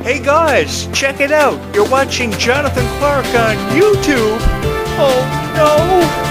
Hey guys, check it out. You're watching Jonathan Clarke on YouTube. Oh no!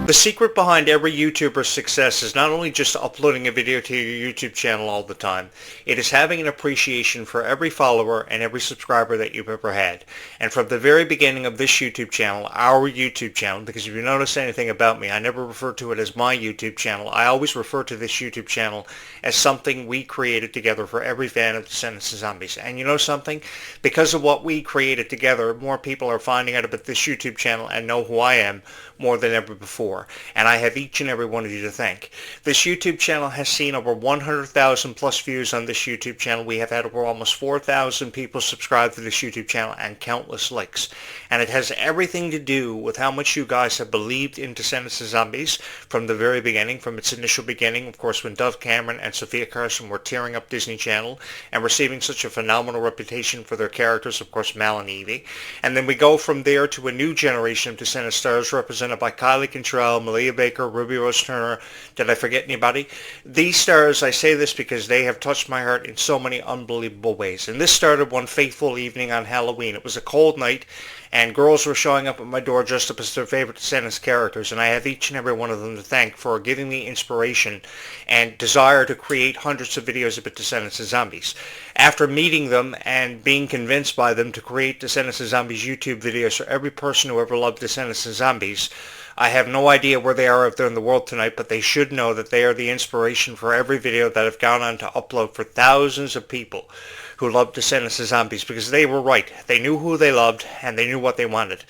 The secret behind every YouTuber's success is not only just uploading a video to your YouTube channel all the time, it is having an appreciation for every follower and every subscriber that you've ever had. And from the very beginning of this YouTube channel, our YouTube channel, because if you notice anything about me, I never refer to it as my YouTube channel. I always refer to this YouTube channel as something we created together for every fan of Descendants and Zombies. And you know something? Because of what we created together, more people are finding out about this YouTube channel and know who I am more than ever before. And I have each and every one of you to thank. This YouTube channel has seen over 100,000 plus views on this YouTube channel. We have had over almost 4,000 people subscribe to this YouTube channel and countless likes. And it has everything to do with how much you guys have believed in Descendants and Zombies from the very beginning, from its initial beginning, of course, when Dove Cameron and Sophia Carson were tearing up Disney Channel and receiving such a phenomenal reputation for their characters, of course, Mal and Evie. And then we go from there to a new generation of Descendants stars represented by Kylie Cantrell, Malia Baker, Ruby Rose Turner. Did I forget anybody? These stars, I say this because they have touched my heart in so many unbelievable ways. And this started one fateful evening on Halloween. It was a cold night, and girls were showing up at my door dressed up as their favorite Descendants characters, and I have each and every one of them to thank for giving me inspiration and desire to create hundreds of videos about Descendants and Zombies. After meeting them and being convinced by them to create Descendants and Zombies YouTube videos for every person who ever loved Descendants and Zombies, I have no idea where they are if they're in the world tonight, but they should know that they are the inspiration for every video that I've gone on to upload for thousands of people who love Descendants and Zombies, because they were right. They knew who they loved, and they knew what they wanted.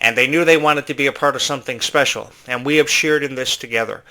And they knew they wanted to be a part of something special, and we have shared in this together.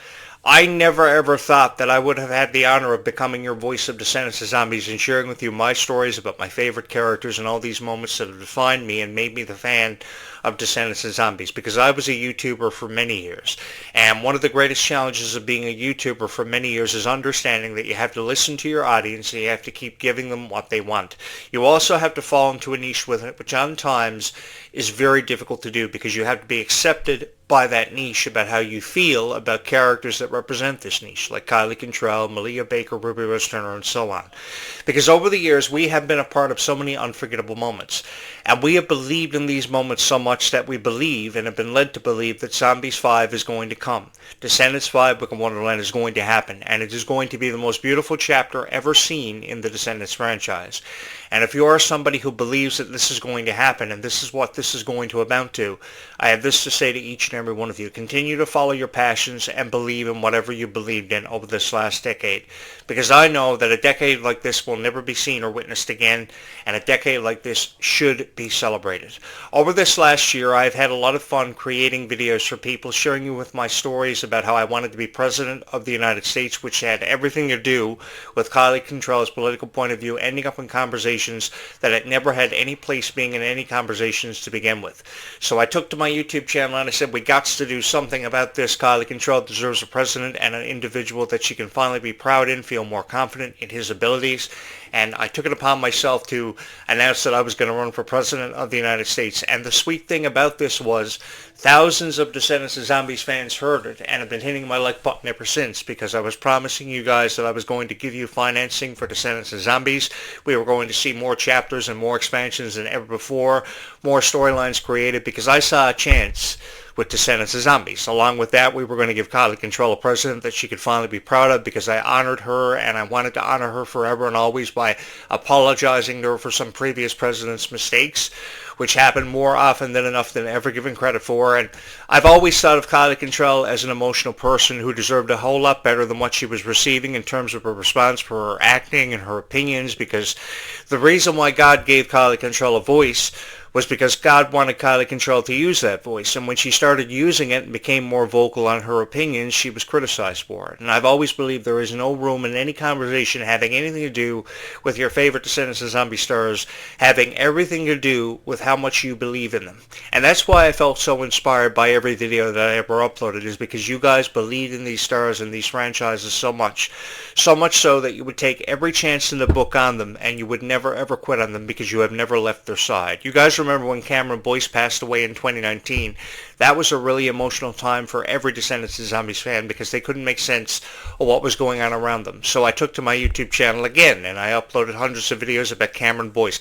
I never ever thought that I would have had the honor of becoming your voice of Descendants and Zombies and sharing with you my stories about my favorite characters and all these moments that have defined me and made me the fan of Descendants and Zombies, because I was a YouTuber for many years. And one of the greatest challenges of being a YouTuber for many years is understanding that you have to listen to your audience and you have to keep giving them what they want. You also have to fall into a niche with it, which on times is very difficult to do, because you have to be accepted by that niche about how you feel about characters that represent this niche, like Kylie Cantrell, Malia Baker, Ruby Rose Turner, and so on. Because over the years, we have been a part of so many unforgettable moments. And we have believed in these moments so much that we believe and have been led to believe that Zombies 5 is going to come. Descendants 5 Book of Wonderland is going to happen, and it is going to be the most beautiful chapter ever seen in the Descendants franchise. And if you are somebody who believes that this is going to happen and this is what this is going to amount to, I have this to say to each and every one of you. Continue to follow your passions and believe in whatever you believed in over this last decade. Because I know that a decade like this will never be seen or witnessed again, and a decade like this should be celebrated. Over this last year, I've had a lot of fun creating videos for people, sharing you with my stories about how I wanted to be President of the United States, which had everything to do with Kylie Cantrell's political point of view, ending up in conversations that it never had any place being in any conversations to begin with. So I took to my YouTube channel and I said, we got to do something about this. Kylie Cantrell deserves a president and an individual that she can finally be proud in, feel more confident in his abilities. And I took it upon myself to announce that I was going to run for President of the United States. And the sweet thing about this was thousands of Descendants and Zombies fans heard it and have been hitting my like button ever since, because I was promising you guys that I was going to give you financing for Descendants and Zombies. We were going to see more chapters and more expansions than ever before, more storylines created, because I saw a chance with Descendants and Zombies. Along with that, we were going to give Kylie Cantrell a president that she could finally be proud of, because I honored her and I wanted to honor her forever and always by apologizing to her for some previous presidents' mistakes, which happened more often than enough than ever given credit for. And I've always thought of Kylie Cantrell as an emotional person who deserved a whole lot better than what she was receiving in terms of her response for her acting and her opinions, because the reason why God gave Kylie Cantrell a voice was because God wanted Kylie Cantrell to use that voice. And when she started using it and became more vocal on her opinions, she was criticized for it. And I've always believed there is no room in any conversation having anything to do with your favorite Descendants and Zombie stars having everything to do with how much you believe in them. And that's why I felt so inspired by every video that I ever uploaded, is because you guys believed in these stars and these franchises so much. So much so that you would take every chance in the book on them, and you would never ever quit on them, because you have never left their side. You guys remember when Cameron Boyce passed away in 2019. That was a really emotional time for every Descendants of Zombies fan because they couldn't make sense of what was going on around them. So I took to my YouTube channel again and I uploaded hundreds of videos about Cameron Boyce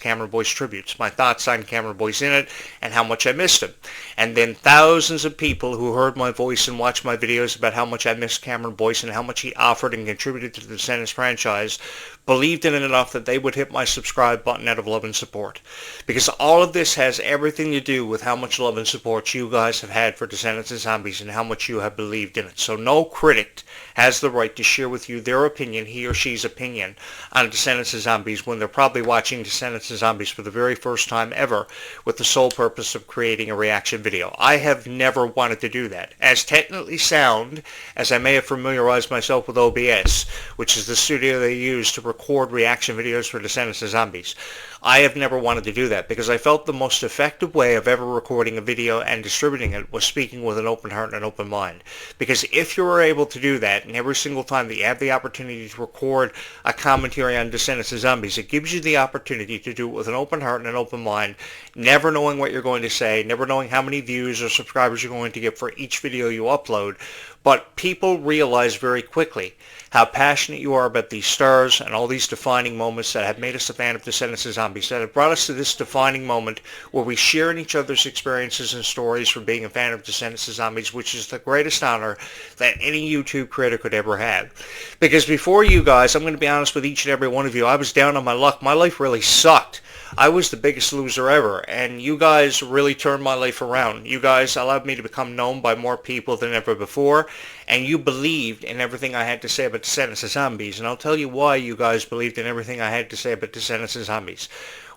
tributes, my thoughts on Cameron Boyce in it and how much I missed him. And then thousands of people who heard my voice and watched my videos about how much I missed Cameron Boyce and how much he offered and contributed to the Descendants franchise believed in it enough that they would hit my subscribe button out of love and support. Because all of this has everything to do with how much love and support you guys have had for Descendants of Zombies and how much you have believed in it. So no critic has the right to share with you their opinion, he or she's opinion, on Descendants of Zombies when they're probably watching Descendants of Zombies for the very first time ever with the sole purpose of creating a reaction video. I have never wanted to do that. As technically sound as I may have familiarized myself with OBS, which is the studio they use to record reaction videos for Descendants of Zombies, I have never wanted to do that because I felt the most effective way of ever recording a video and distributing it was speaking with an open heart and an open mind. Because if you were able to do that, and every single time that you have the opportunity to record a commentary on Descendants of Zombies, it gives you the opportunity to do it with an open heart and an open mind, never knowing what you're going to say, never knowing how many views or subscribers you're going to get for each video you upload. But people realize very quickly how passionate you are about these stars and all these defining moments that have made us a fan of Descendants of Zombies, that have brought us to this defining moment where we share in each other's experiences and stories from being a fan of Descendants of Zombies, which is the greatest honor that any YouTube creator could ever have. Because before you guys, I'm going to be honest with each and every one of you, I was down on my luck. My life really sucked. I was the biggest loser ever, and you guys really turned my life around. You guys allowed me to become known by more people than ever before, and you believed in everything I had to say about Descendants of Zombies, and I'll tell you why you guys believed in everything I had to say about Descendants of Zombies.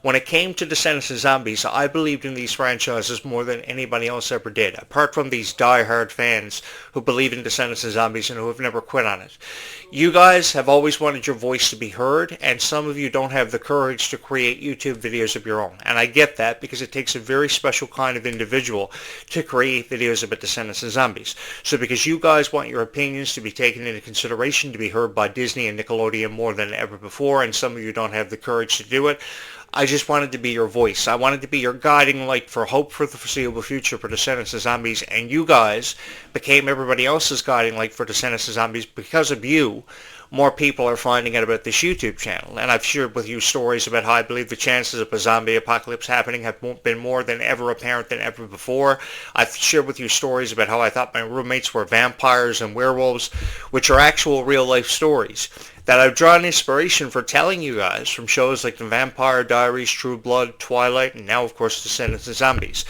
When it came to Descendants of Zombies, I believed in these franchises more than anybody else ever did, apart from these die-hard fans who believe in Descendants of Zombies and who have never quit on it. You guys have always wanted your voice to be heard, and some of you don't have the courage to create YouTube videos of your own. And I get that because it takes a very special kind of individual to create videos about Descendants of Zombies. So because you guys want your opinions to be taken into consideration, to be heard by Disney and Nickelodeon more than ever before, and some of you don't have the courage to do it, I just wanted to be your voice. I wanted to be your guiding light for hope for the foreseeable future for Descendants of Zombies, and you guys became everybody else's guiding light for Descendants of Zombies. Because of you, more people are finding out about this YouTube channel, and I've shared with you stories about how I believe the chances of a zombie apocalypse happening have been more than ever apparent than ever before. I've shared with you stories about how I thought my roommates were vampires and werewolves, which are actual real-life stories that I've drawn inspiration for telling you guys from shows like The Vampire Diaries, True Blood, Twilight, and now, of course, Descendants of Zombies.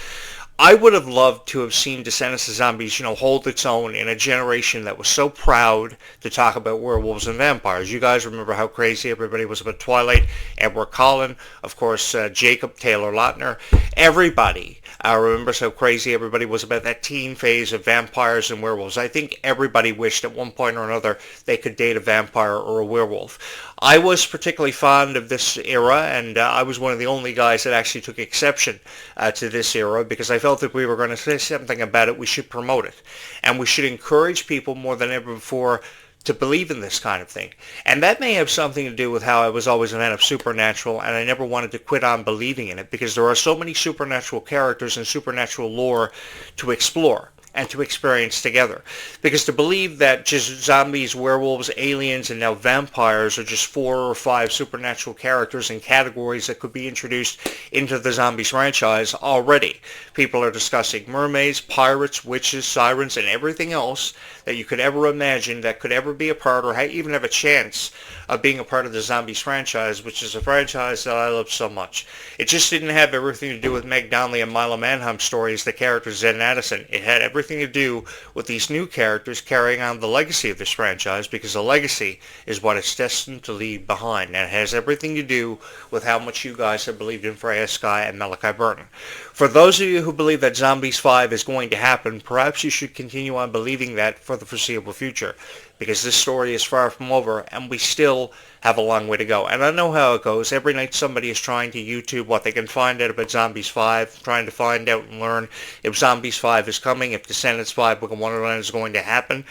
I would have loved to have seen Descendants of Zombies, hold its own in a generation that was so proud to talk about werewolves and vampires. You guys remember how crazy everybody was about Twilight, Edward Cullen, of course, Jacob Taylor Lautner. Everybody remembers how crazy everybody was about that teen phase of vampires and werewolves. I think everybody wished at one point or another they could date a vampire or a werewolf. I was particularly fond of this era, and I was one of the only guys that actually took exception to this era because I felt if we were going to say something about it, we should promote it. And we should encourage people more than ever before to believe in this kind of thing. And that may have something to do with how I was always a fan of supernatural and I never wanted to quit on believing in it because there are so many supernatural characters and supernatural lore to explore and to experience together. Because to believe that just zombies, werewolves, aliens, and now vampires are just 4 or 5 supernatural characters and categories that could be introduced into the Zombies franchise already. People are discussing mermaids, pirates, witches, sirens, and everything else that you could ever imagine that could ever be a part or even have a chance of being a part of the Zombies franchise, which is a franchise that I love so much. It just didn't have everything to do with Meg Donnelly and Milo Manheim's stories, the characters Zen and Addison. It had everything to do with these new characters carrying on the legacy of this franchise, because the legacy is what it's destined to leave behind, and it has everything to do with how much you guys have believed in Freya Sky and Malachi Burton. For those of you who believe that Zombies 5 is going to happen, perhaps you should continue on believing that for the foreseeable future, because this story is far from over and we still have a long way to go. And I know how it goes. Every night somebody is trying to YouTube what they can find out about Zombies 5, trying to find out and learn if Zombies 5 is coming, if Descendants 5 Book of Wonderland is going to happen.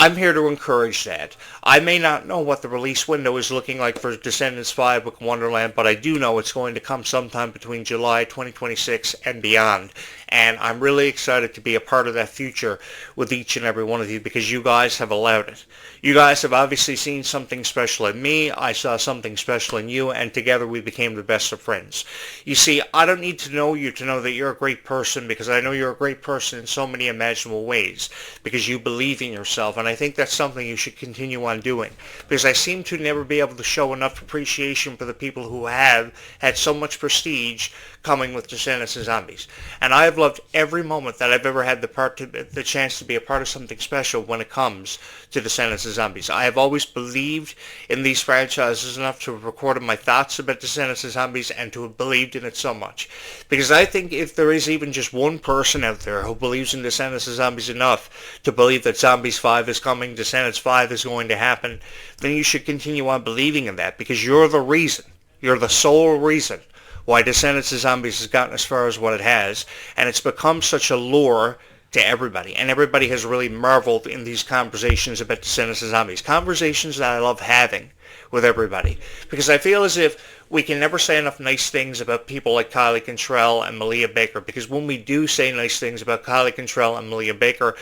I'm here to encourage that. I may not know what the release window is looking like for Descendants 5 Book of Wonderland, but I do know it's going to come sometime between July 2026 and beyond. And I'm really excited to be a part of that future with each and every one of you because you guys have allowed it. You guys have obviously seen something special in me. I saw something special in you, and together we became the best of friends. You see, I don't need to know you to know that you're a great person because I know you're a great person in so many imaginable ways because you believe in yourself, and I think that's something you should continue on doing because I seem to never be able to show enough appreciation for the people who have had so much prestige coming with Descendants and Zombies. And I have loved every moment that I've ever had the chance to be a part of something special when it comes to Descendants and Zombies. I have always believed in these franchises enough to have recorded my thoughts about Descendants and Zombies and to have believed in it so much. Because I think if there is even just one person out there who believes in Descendants and Zombies enough to believe that Zombies 5 is coming, Descendants 5 is going to happen, then you should continue on believing in that because you're the reason. You're the sole reason why Descendants and Zombies has gotten as far as what it has, and it's become such a lure to everybody, and everybody has really marveled in these conversations about Descendants and Zombies, conversations that I love having with everybody, because I feel as if we can never say enough nice things about people like Kylie Cantrell and Malia Baker, because when we do say nice things about Kylie Cantrell and Malia Baker,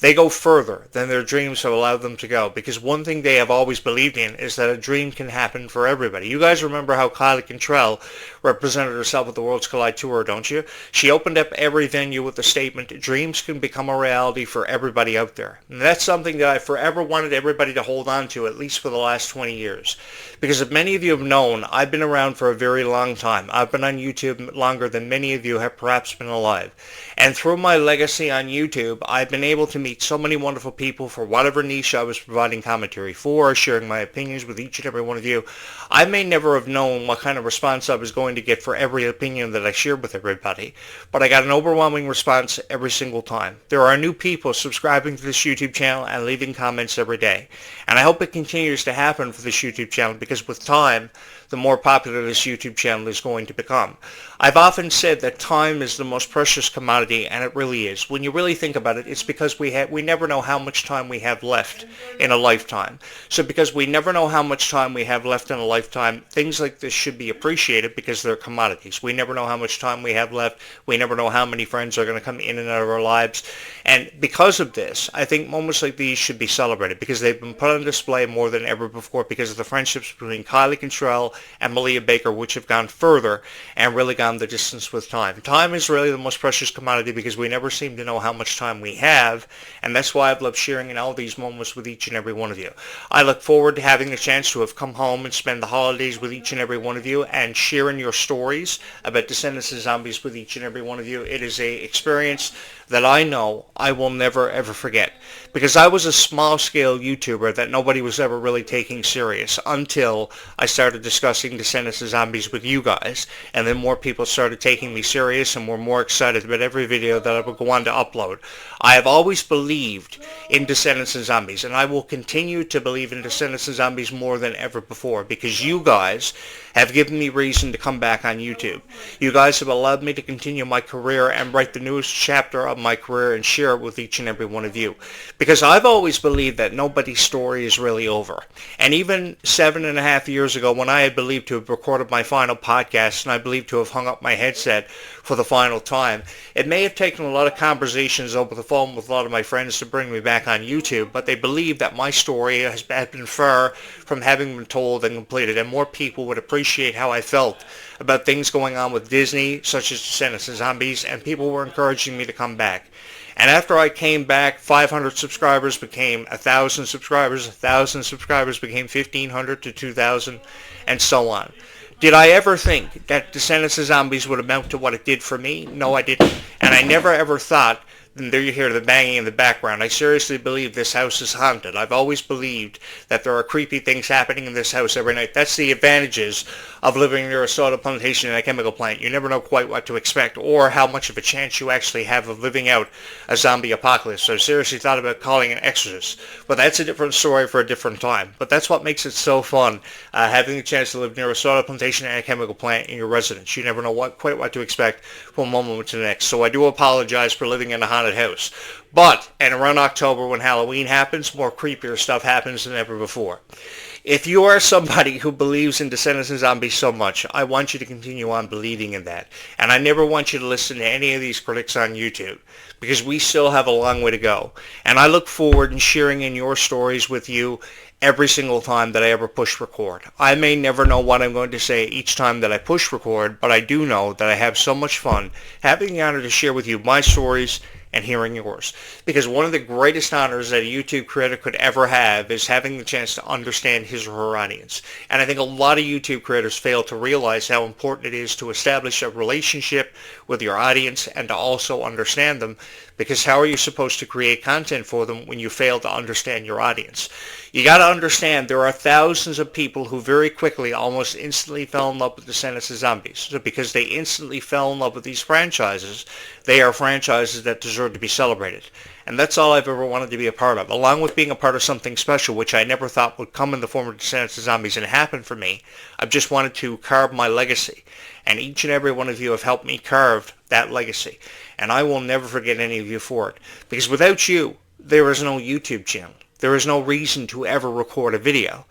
they go further than their dreams have allowed them to go, because one thing they have always believed in is that a dream can happen for everybody. You guys remember how Kylie Cantrell represented herself at the Worlds Collide Tour, don't you? She opened up every venue with the statement, dreams can become a reality for everybody out there. And that's something that I forever wanted everybody to hold on to, at least for the last 20 years. Because as many of you have known, I've been around for a very long time. I've been on YouTube longer than many of you have perhaps been alive. And through my legacy on YouTube, I've been able to meet so many wonderful people for whatever niche I was providing commentary for, sharing my opinions with each and every one of you. I may never have known what kind of response I was going to get for every opinion that I shared with everybody, but I got an overwhelming response every single time. There are new people subscribing to this YouTube channel and leaving comments every day, and I hope it continues to happen for this YouTube channel because with time, the more popular this YouTube channel is going to become. I've often said that time is the most precious commodity, and it really is. When you really think about it, it's because we never know how much time we have left in a lifetime. So because we never know how much time we have left in a lifetime, things like this should be appreciated because they're commodities. We never know how much time we have left. We never know how many friends are going to come in and out of our lives. And because of this, I think moments like these should be celebrated because they've been put on display more than ever before because of the friendships between Kylie Cantrell and Malia Baker, which have gone further and really gone the distance with time. Time is really the most precious commodity because we never seem to know how much time we have, and that's why I've loved sharing in all these moments with each and every one of you. I look forward to having the chance to have come home and spend the holidays with each and every one of you and sharing your stories about Descendants and Zombies with each and every one of you. It is an experience that I know I will never ever forget because I was a small-scale YouTuber that nobody was ever really taking serious until I started discussing Descendants and Zombies with you guys, and then more people started taking me serious and were more excited about every video that I would go on to upload. I have always believed in Descendants and Zombies, and I will continue to believe in Descendants and Zombies more than ever before because you guys have given me reason to come back on YouTube. You guys have allowed me to continue my career and write the newest chapter of my career and share it with each and every one of you. Because I've always believed that nobody's story is really over. And even 7.5 years ago when I had believed to have recorded my final podcast and I believed to have hung up my headset for the final time, it may have taken a lot of conversations over the phone with a lot of my friends to bring me back on YouTube, but they believe that my story has been far from having been told and completed, and more people would appreciate how I felt about things going on with Disney, such as Descendants and Zombies, and people were encouraging me to come back. And after I came back, 500 subscribers became 1,000 subscribers, 1,000 subscribers became 1,500 to 2,000, and so on. Did I ever think that Descendants and Zombies would amount to what it did for me? No, I didn't. And I never ever thought, and there you hear the banging in the background, I seriously believe this house is haunted. I've always believed that there are creepy things happening in this house every night. That's the advantages of living near a soda plantation and a chemical plant. You never know quite what to expect or how much of a chance you actually have of living out a zombie apocalypse. So I seriously thought about calling an exorcist. But that's a different story for a different time. But that's what makes it so fun, having the chance to live near a soda plantation and a chemical plant in your residence. You never know quite what to expect from one moment to the next. So I do apologize for living in a haunted haunted house. But, and around October when Halloween happens, more creepier stuff happens than ever before. If you are somebody who believes in Descendants and Zombies so much, I want you to continue on believing in that. And I never want you to listen to any of these critics on YouTube, because we still have a long way to go. And I look forward to sharing in your stories with you every single time that I ever push record. I may never know what I'm going to say each time that I push record, but I do know that I have so much fun having the honor to share with you my stories and hearing yours. Because one of the greatest honors that a YouTube creator could ever have is having the chance to understand his or her audience. And I think a lot of YouTube creators fail to realize how important it is to establish a relationship with your audience and to also understand them, because how are you supposed to create content for them when you fail to understand your audience? You got to understand there are thousands of people who very quickly, almost instantly fell in love with Descendants of Zombies. So because they instantly fell in love with these franchises, they are franchises that deserve to be celebrated. And that's all I've ever wanted to be a part of, along with being a part of something special, which I never thought would come in the form of Descendants of Zombies and happen for me. I've just wanted to carve my legacy. And each and every one of you have helped me carve that legacy. And I will never forget any of you for it. Because without you, there is no YouTube channel. There is no reason to ever record a video.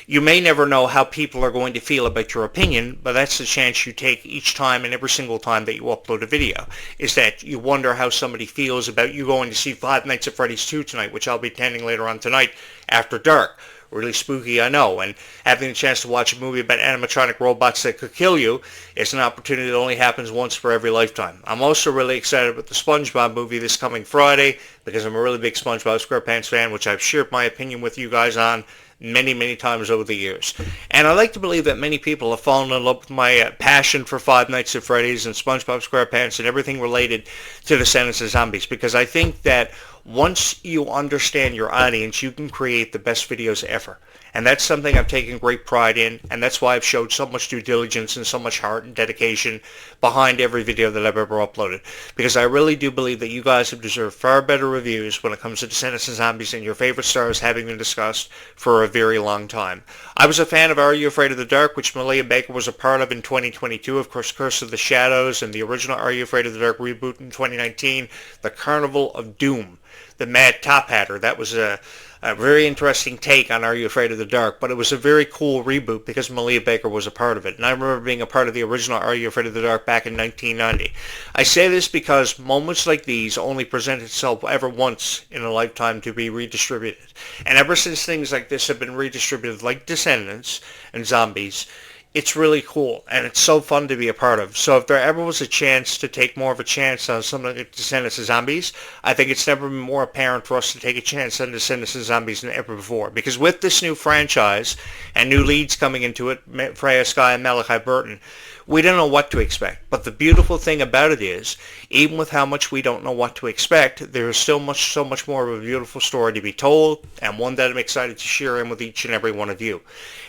You may never know how people are going to feel about your opinion, but that's the chance you take each time and every single time that you upload a video, is that you wonder how somebody feels about you going to see Five Nights at Freddy's 2 tonight, which I'll be attending later on tonight after dark. Really spooky, I know, and having the chance to watch a movie about animatronic robots that could kill you is an opportunity that only happens once for every lifetime. I'm also really excited about the SpongeBob movie this coming Friday, because I'm a really big SpongeBob SquarePants fan, which I've shared my opinion with you guys on many, many times over the years. And I like to believe that many people have fallen in love with my passion for Five Nights at Freddy's and SpongeBob SquarePants and everything related to Descendants of Zombies, because I think that once you understand your audience, you can create the best videos ever. And that's something I've taken great pride in, and that's why I've showed so much due diligence and so much heart and dedication behind every video that I've ever uploaded. Because I really do believe that you guys have deserved far better reviews when it comes to Descendants of Zombies and your favorite stars having been discussed for a very long time. I was a fan of Are You Afraid of the Dark, which Malia Baker was a part of in 2022, of course, Curse of the Shadows, and the original Are You Afraid of the Dark reboot in 2019, The Carnival of Doom, the Mad Top Hatter. That was a very interesting take on Are You Afraid of the Dark, but it was a very cool reboot because Malia Baker was a part of it. And I remember being a part of the original Are You Afraid of the Dark back in 1990. I say this because moments like these only present itself ever once in a lifetime to be redistributed. And ever since things like this have been redistributed, like Descendants and Zombies, it's really cool, and it's so fun to be a part of. So if there ever was a chance to take more of a chance on something like Descendants of Zombies, I think it's never been more apparent for us to take a chance on Descendants of Zombies than ever before. Because with this new franchise and new leads coming into it, Freya Sky and Malachi Burton, we don't know what to expect. But the beautiful thing about it is, even with how much we don't know what to expect, there is still so much more of a beautiful story to be told, and one that I'm excited to share in with each and every one of you.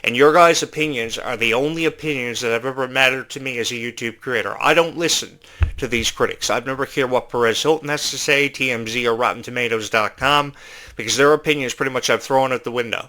And your guys' opinions are the only opinions that have ever mattered to me as a YouTube creator. I don't listen to these critics. I've never cared what Perez Hilton has to say, TMZ or RottenTomatoes.com, because their opinions pretty much I've thrown out the window.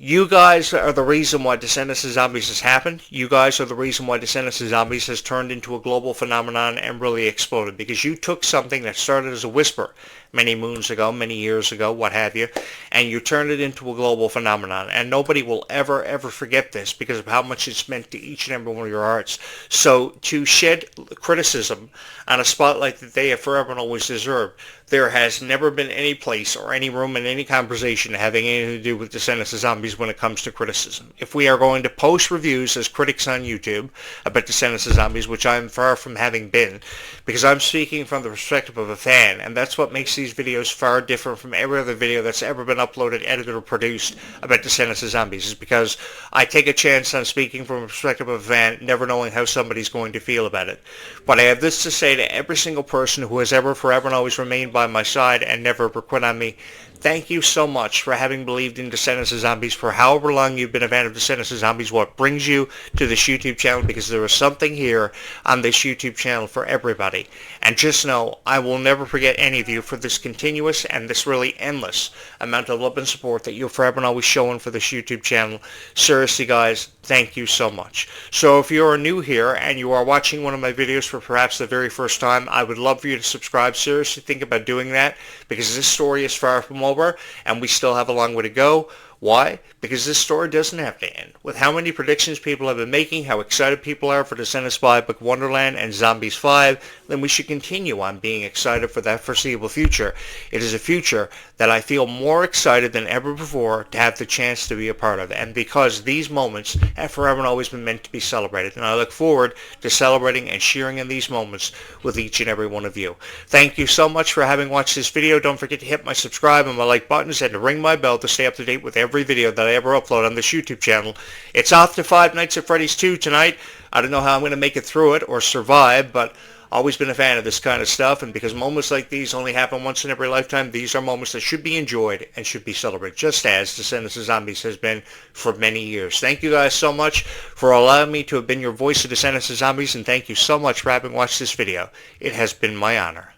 You guys are the reason why Descendants of Zombies has happened. You guys are the reason why Descendants of Zombies has turned into a global phenomenon and really exploded. Because you took something that started as a whisper many moons ago, many years ago, what have you, and you turned it into a global phenomenon. And nobody will ever, ever forget this because of how much it's meant to each and every one of your hearts. So to shed criticism on a spotlight that they have forever and always deserved, there has never been any place or any room in any conversation having anything to do with Descendants of Zombies when it comes to criticism. If we are going to post reviews as critics on YouTube about Descendants of Zombies, which I'm far from having been, because I'm speaking from the perspective of a fan, and that's what makes these videos far different from every other video that's ever been uploaded, edited, or produced about Descendants of Zombies, is because I take a chance on speaking from a perspective of a fan, never knowing how somebody's going to feel about it. But I have this to say to every single person who has ever, forever, and always remained by my side and never ever quit on me. Thank you so much for having believed in Descendants of Zombies for however long you've been a fan of Descendants of Zombies, what brings you to this YouTube channel, because there is something here on this YouTube channel for everybody. And just know, I will never forget any of you for the this continuous and this really endless amount of love and support that you're forever and always showing for this YouTube channel. Seriously, guys, thank you so much. So if you are new here and you are watching one of my videos for perhaps the very first time, I would love for you to subscribe. Seriously, think about doing that, because this story is far from over and we still have a long way to go. Why? Because this story doesn't have to end. With how many predictions people have been making, how excited people are for Descendants 5 Book Wonderland and Zombies 5, then we should continue on being excited for that foreseeable future. It is a future that I feel more excited than ever before to have the chance to be a part of. And because these moments have forever and always been meant to be celebrated. And I look forward to celebrating and sharing in these moments with each and every one of you. Thank you so much for having watched this video. Don't forget to hit my subscribe and my like buttons and to ring my bell to stay up to date with every video that I ever upload on this YouTube channel. It's off to Five Nights at Freddy's 2 tonight. I don't know how I'm going to make it through it or survive, but always been a fan of this kind of stuff, and because moments like these only happen once in every lifetime, these are moments that should be enjoyed and should be celebrated, just as Descendants of Zombies has been for many years. Thank you guys so much for allowing me to have been your voice of Descendants of Zombies, and thank you so much for having watched this video. It has been my honor.